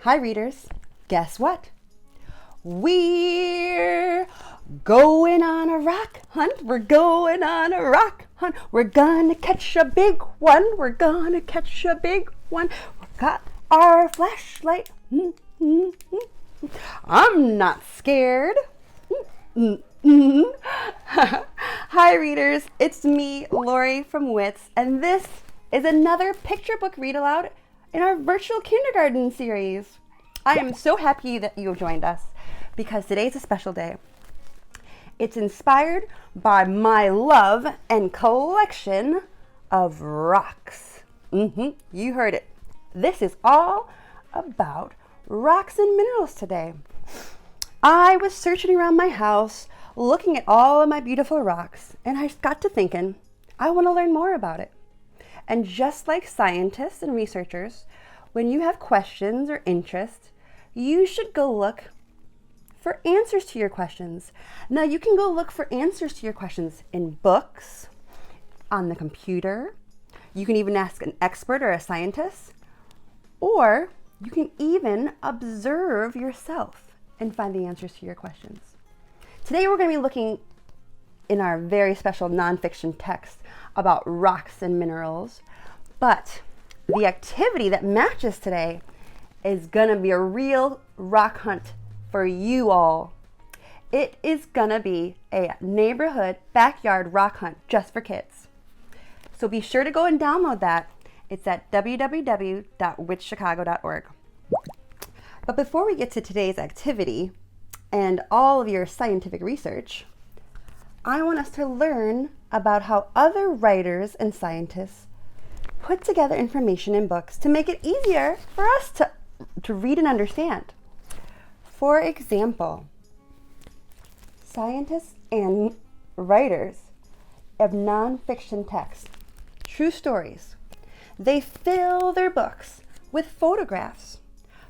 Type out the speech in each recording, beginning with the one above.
Hi readers, guess what? We're going on a rock hunt. We're going on a rock hunt. We're gonna catch a big one. We're gonna catch a big one. We got our flashlight. I'm not scared. Hi readers, it's me, Lori from WITS, and this is another picture book read aloud in our virtual kindergarten series. I am so happy that you have joined us because today's a special day. It's inspired by my love and collection of rocks. You heard it. This is all about rocks and minerals today. I was searching around my house, looking at all of my beautiful rocks, and I got to thinking, I want to learn more about it. And just like scientists and researchers, when you have questions or interest, you should go look for answers to your questions. Now you can go look for answers to your questions in books, on the computer. You can even ask an expert or a scientist, or you can even observe yourself and find the answers to your questions. Today we're going to be looking in our very special nonfiction text about rocks and minerals, but the activity that matches today is going to be a real rock hunt for you all. It is going to be a neighborhood backyard rock hunt just for kids. So be sure to go and download that. It's at www.witschicago.org. But before we get to today's activity and all of your scientific research, I want us to learn about how other writers and scientists put together information in books to make it easier for us to read and understand. For example, scientists and writers of nonfiction text, true stories, they fill their books with photographs.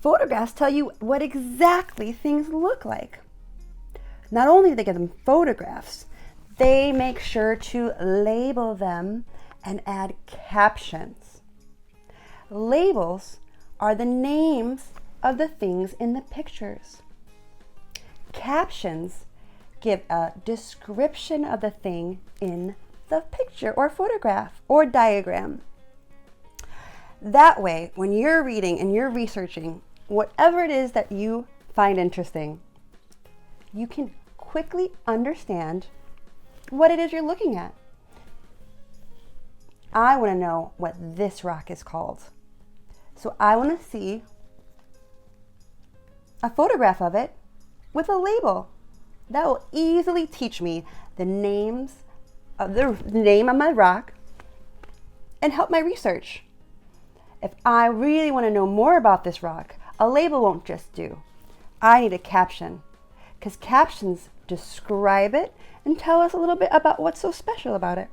Photographs tell you what exactly things look like. Not only do they give them photographs, they make sure to label them and add captions. Labels are the names of the things in the pictures. Captions give a description of the thing in the picture or photograph or diagram. That way, when you're reading and you're researching whatever it is that you find interesting, you can quickly understand what it is you're looking at. I want to know what this rock is called. So I want to see a photograph of it with a label. That will easily teach me the name of my rock and help my research. If I really want to know more about this rock, a label won't just do. I need a caption, because captions describe it and tell us a little bit about what's so special about it.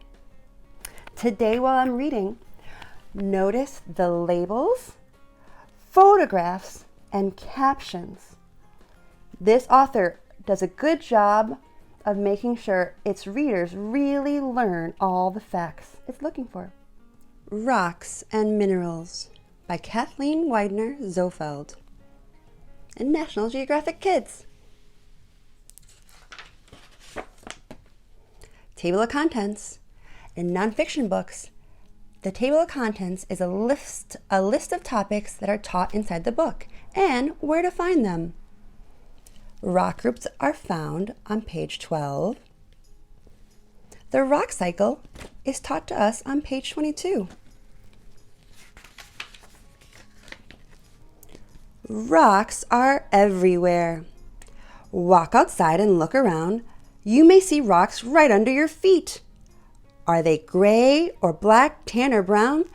Today while I'm reading, notice the labels, photographs, and captions. This author does a good job of making sure its readers really learn all the facts it's looking for. Rocks and Minerals by Kathleen Widener-Zofeld and National Geographic Kids. Table of Contents. In nonfiction books, the table of contents is a list of topics that are taught inside the book and where to find them. Rock groups are found on page 12. The rock cycle is taught to us on page 22. Rocks are everywhere. Walk outside and look around. You may see rocks right under your feet. Are they gray or black, tan or brown?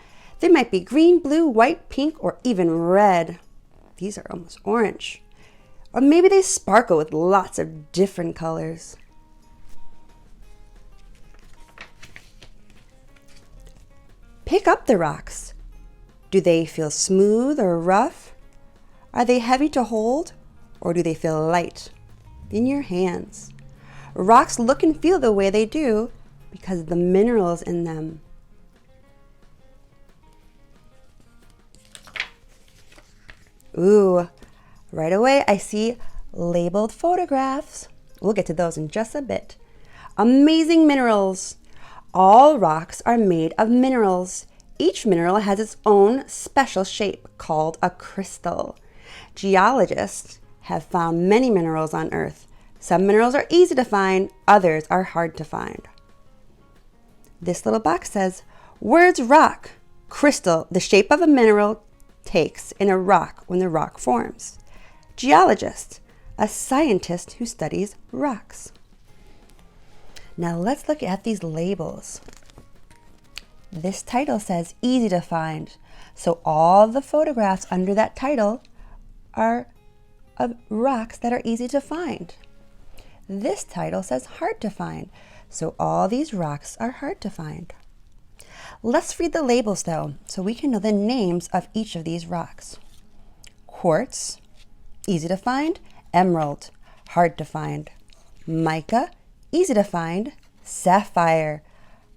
They might be green, blue, white, pink, or even red. These are almost orange. Or maybe they sparkle with lots of different colors. Pick up the rocks. Do they feel smooth or rough? Are they heavy to hold, or do they feel light in your hands? Rocks look and feel the way they do because of the minerals in them. Ooh, right away I see labeled photographs. We'll get to those in just a bit. Amazing minerals. All rocks are made of minerals. Each mineral has its own special shape called a crystal. Geologists have found many minerals on Earth. Some minerals are easy to find, others are hard to find. This little box says, words rock, crystal, the shape of a mineral takes in a rock when the rock forms. Geologist, a scientist who studies rocks. Now let's look at these labels. This title says easy to find, so all the photographs under that title are of rocks that are easy to find. This title says hard to find, so all these rocks are hard to find. Let's read the labels though, so we can know the names of each of these rocks. Quartz, easy to find. Emerald, hard to find. Mica, easy to find. Sapphire,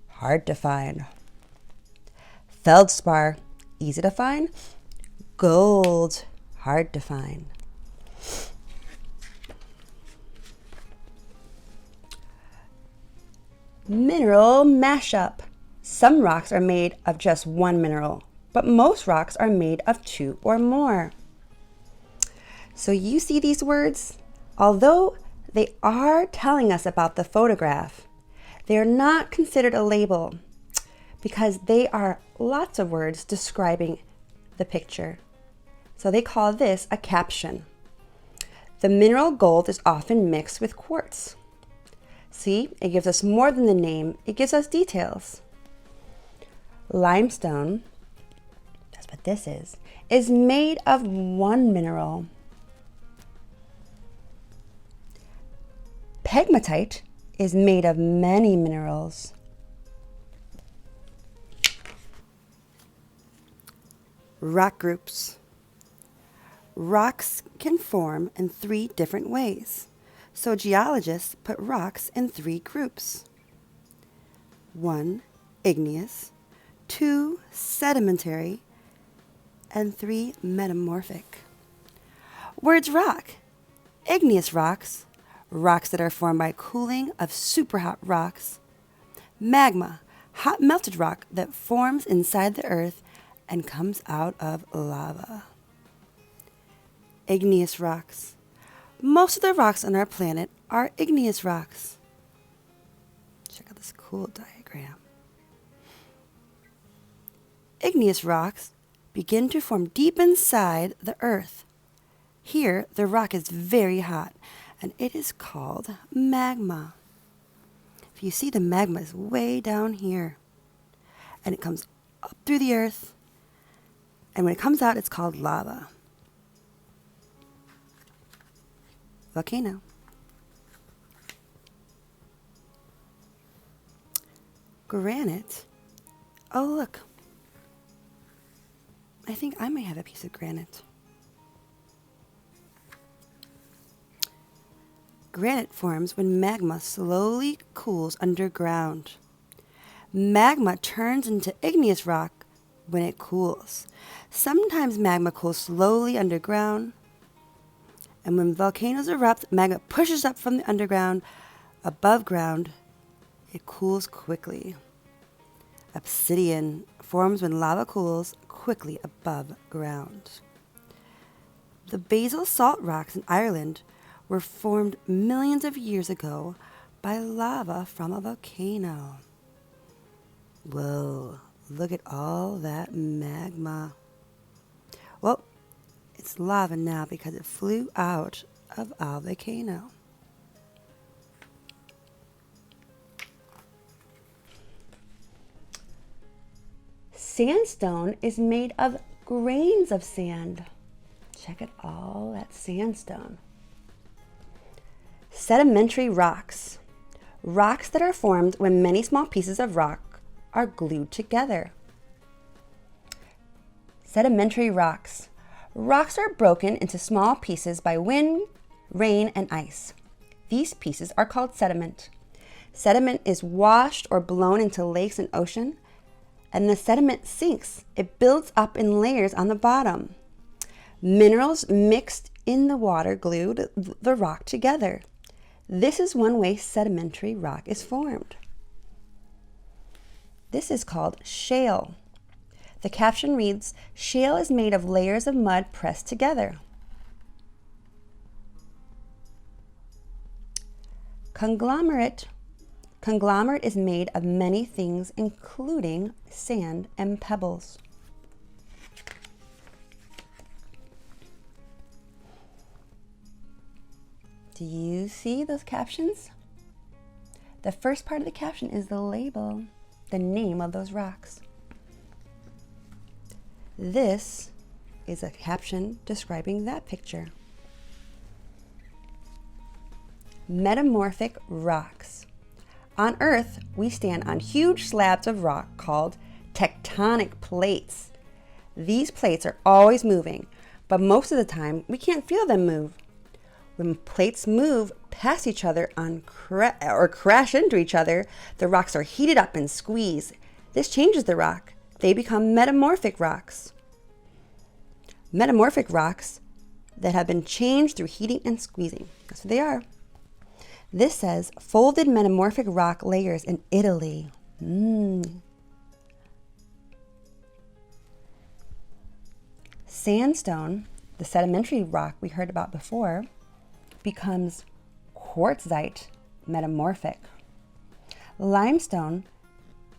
hard to find. Feldspar, easy to find. Gold, hard to find. Mineral mashup. Some rocks are made of just one mineral, but most rocks are made of two or more. So you see these words? Although they are telling us about the photograph, they are not considered a label because they are lots of words describing the picture. So they call this a caption. The mineral gold is often mixed with quartz. See, it gives us more than the name, it gives us details. Limestone, that's what this is made of one mineral. Pegmatite is made of many minerals. Rock groups. Rocks can form in 3 different ways, so geologists put rocks in 3 groups. 1, igneous, 2, sedimentary, and 3, metamorphic. Words rock. Igneous rocks, rocks that are formed by cooling of superhot rocks. Magma, hot melted rock that forms inside the earth and comes out of lava. Igneous rocks. Most of the rocks on our planet are igneous rocks. Check out this cool diagram. Igneous rocks begin to form deep inside the earth. Here, the rock is very hot, and it is called magma. If you see, the magma is way down here, and it comes up through the earth, and when it comes out, it's called lava. Volcano. Granite. Oh, look. I think I might have a piece of granite. Granite forms when magma slowly cools underground. Magma turns into igneous rock when it cools. Sometimes magma cools slowly underground. And when volcanoes erupt, magma pushes up from the underground. Above ground, it cools quickly. Obsidian forms when lava cools quickly above ground. The basal salt rocks in Ireland were formed millions of years ago by lava from a volcano. Whoa, look at all that magma. Well, it's lava now because it flew out of our volcano. Sandstone is made of grains of sand. Check out all that sandstone. Sedimentary rocks. Rocks that are formed when many small pieces of rock are glued together. Sedimentary rocks. Rocks are broken into small pieces by wind, rain, and ice. These pieces are called sediment. Sediment is washed or blown into lakes and ocean, and the sediment sinks. It builds up in layers on the bottom. Minerals mixed in the water glued the rock together. This is one way sedimentary rock is formed. This is called shale. The caption reads, "Shale is made of layers of mud pressed together." Conglomerate is made of many things, including sand and pebbles. Do you see those captions? The first part of the caption is the label, the name of those rocks. This is a caption describing that picture. Metamorphic rocks. On Earth, we stand on huge slabs of rock called tectonic plates. These plates are always moving, but most of the time we can't feel them move. When plates move past each other or crash into each other, the rocks are heated up and squeezed. This changes the rock. They become metamorphic rocks. Metamorphic rocks that have been changed through heating and squeezing. That's what they are. This says folded metamorphic rock layers in Italy. Sandstone, the sedimentary rock we heard about before, becomes quartzite metamorphic. Limestone,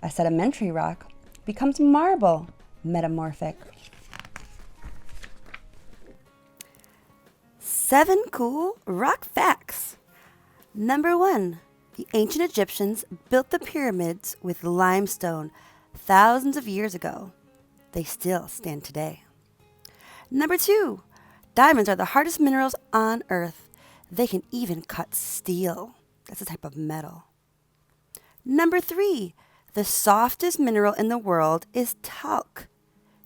a sedimentary rock, becomes marble metamorphic. 7 cool rock facts. Number 1, the ancient Egyptians built the pyramids with limestone thousands of years ago. They still stand today. Number 2, diamonds are the hardest minerals on Earth. They can even cut steel. That's a type of metal. Number 3, the softest mineral in the world is talc.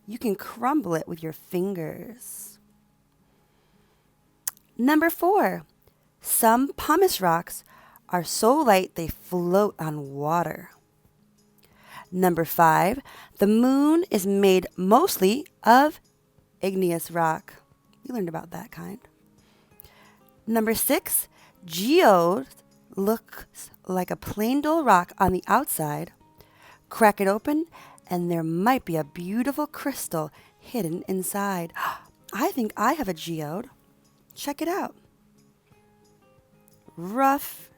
You can crumble it with your fingers. Number 4, some pumice rocks are so light they float on water. Number 5, the moon is made mostly of igneous rock. We learned about that kind. Number 6, geode looks like a plain dull rock on the outside. Crack it open and there might be a beautiful crystal hidden inside. I think I have a geode. Check it out. Rough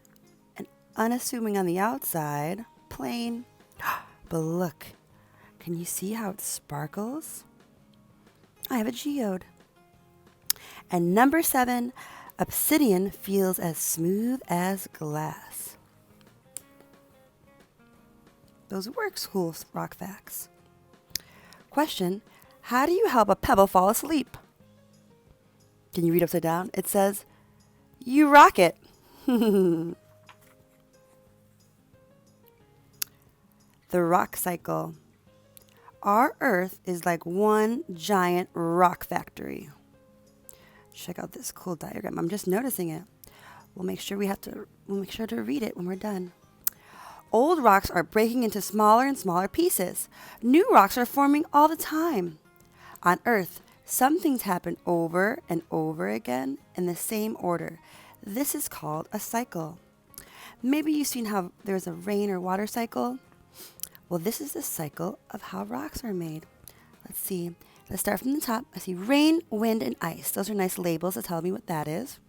and unassuming on the outside, plain. But look, can you see how it sparkles? I have a geode. And number 7, obsidian feels as smooth as glass. Those were cool rock facts. Question, how do you help a pebble fall asleep? Can you read upside down? It says, you rock it. The rock cycle. Our Earth is like one giant rock factory. Check out this cool diagram. I'm just noticing it. We'll make sure to read it when we're done. Old rocks are breaking into smaller and smaller pieces. New rocks are forming all the time. On Earth, some things happen over and over again in the same order. This is called a cycle. Maybe you've seen how there's a rain or water cycle. Well, this is the cycle of how rocks are made. Let's see. Let's start from the top. I see rain, wind, and ice. Those are nice labels that tell me what that is.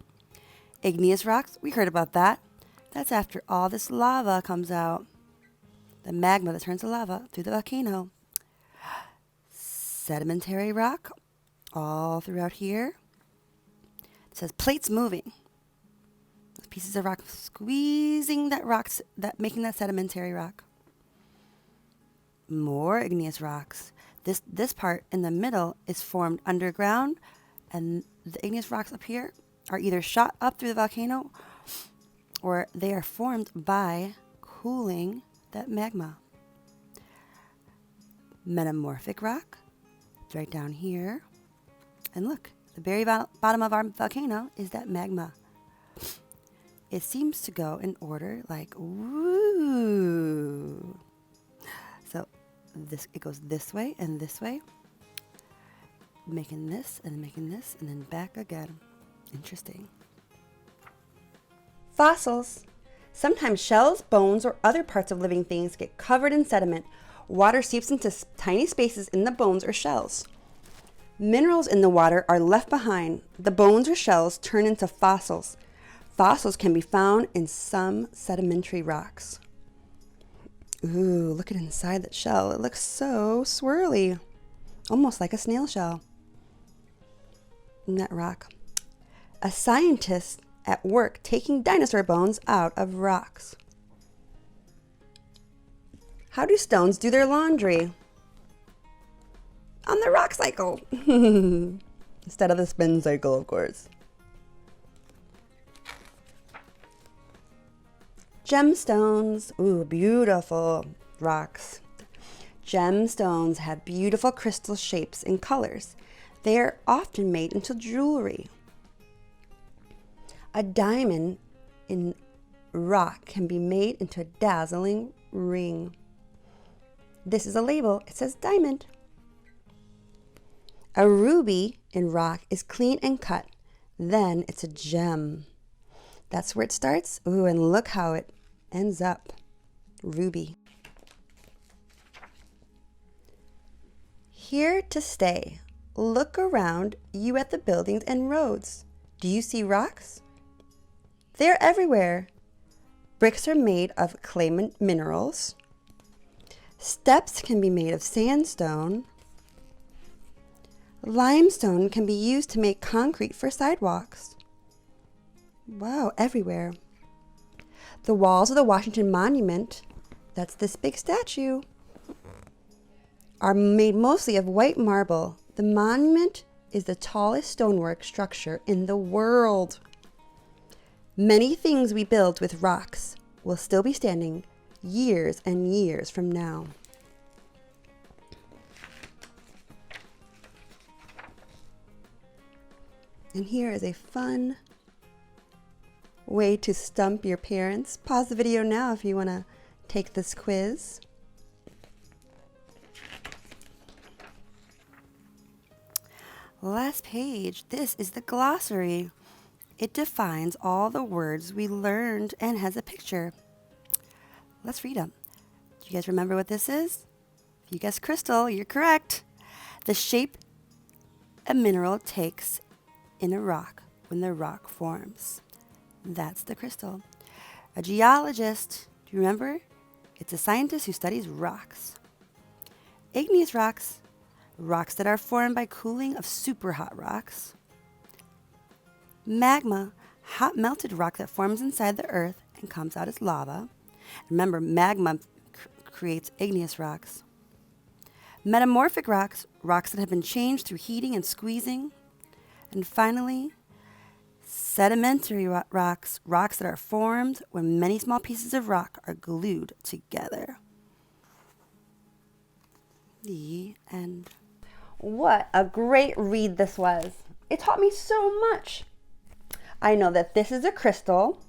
Igneous rocks, we heard about that. That's after all this lava comes out. The magma that turns to lava through the volcano. Sedimentary rock, all throughout here. It says plates moving. Those pieces of rock squeezing making that sedimentary rock. More igneous rocks. This part in the middle is formed underground, and the igneous rocks up here are either shot up through the volcano or they are formed by cooling that magma. Metamorphic rock, right down here. And look, the very bottom of our volcano is that magma. It seems to go in order like, woo. So it goes this way and this way. making this and making this and then back again. Interesting. Fossils. Sometimes shells, bones, or other parts of living things get covered in sediment. Water seeps into tiny spaces in the bones or shells. Minerals in the water are left behind. The bones or shells turn into fossils. Fossils can be found in some sedimentary rocks. Ooh, look at inside that shell. It looks so swirly, almost like a snail shell. In that rock. A scientist at work taking dinosaur bones out of rocks. How do stones do their laundry? On the rock cycle. Instead of the spin cycle, of course. Gemstones. Ooh, beautiful rocks. Gemstones have beautiful crystal shapes and colors. They are often made into jewelry. A diamond in rock can be made into a dazzling ring. This is a label. It says diamond. A ruby in rock is clean and cut. Then it's a gem. That's where it starts. Ooh, and look how it ends up. Ruby. Here to stay. Look around you at the buildings and roads. Do you see rocks? They're everywhere. Bricks are made of clay minerals. Steps can be made of sandstone. Limestone can be used to make concrete for sidewalks. Wow, everywhere. The walls of the Washington Monument, that's this big statue, are made mostly of white marble. The monument is the tallest stonework structure in the world. Many things we build with rocks will still be standing years and years from now. And here is a fun way to stump your parents. Pause the video now if you want to take this quiz. Last page. This is the glossary. It defines all the words we learned and has a picture. Let's read them. Do you guys remember what this is? If you guessed crystal, you're correct. The shape a mineral takes in a rock when the rock forms. That's the crystal. A geologist, do you remember? It's a scientist who studies rocks. Igneous rocks, rocks that are formed by cooling of super hot rocks. Magma, hot melted rock that forms inside the earth and comes out as lava. Remember, magma creates igneous rocks. Metamorphic rocks, rocks that have been changed through heating and squeezing. And finally, sedimentary rocks, rocks that are formed when many small pieces of rock are glued together. The end. What a great read this was. It taught me so much. I know that this is a crystal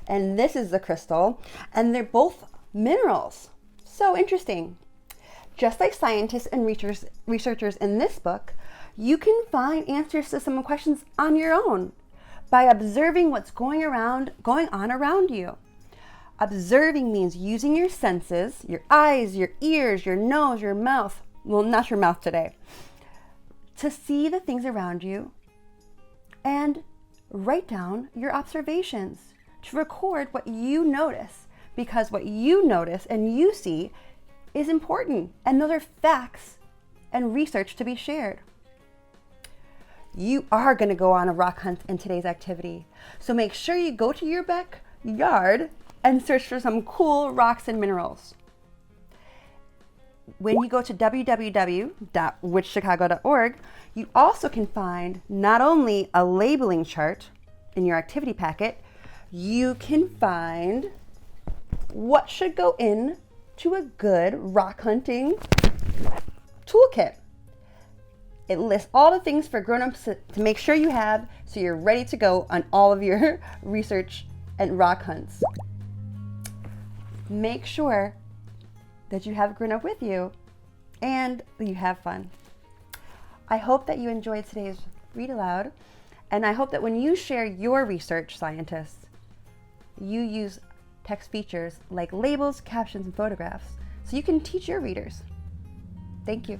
and this is a crystal, and they're both minerals. So interesting. Just like scientists and researchers in this book, you can find answers to some questions on your own by observing what's going on around you. Observing means using your senses, your eyes, your ears, your nose, your mouth, well, not your mouth today, to see the things around you and write down your observations, to record what you notice, because what you notice and you see is important, and those are facts and research to be shared. You are going to go on a rock hunt in today's activity, so make sure you go to your backyard and search for some cool rocks and minerals. When you go to www.whichchicago.org, you also can find not only a labeling chart in your activity packet, you can find what should go in to a good rock hunting toolkit. It lists all the things for grown-ups to make sure you have, so you're ready to go on all of your research and rock hunts. Make sure that you have a grown-up with you and you have fun. I hope that you enjoyed today's read aloud, and I hope that when you share your research, scientists, you use text features like labels, captions, and photographs so you can teach your readers. Thank you.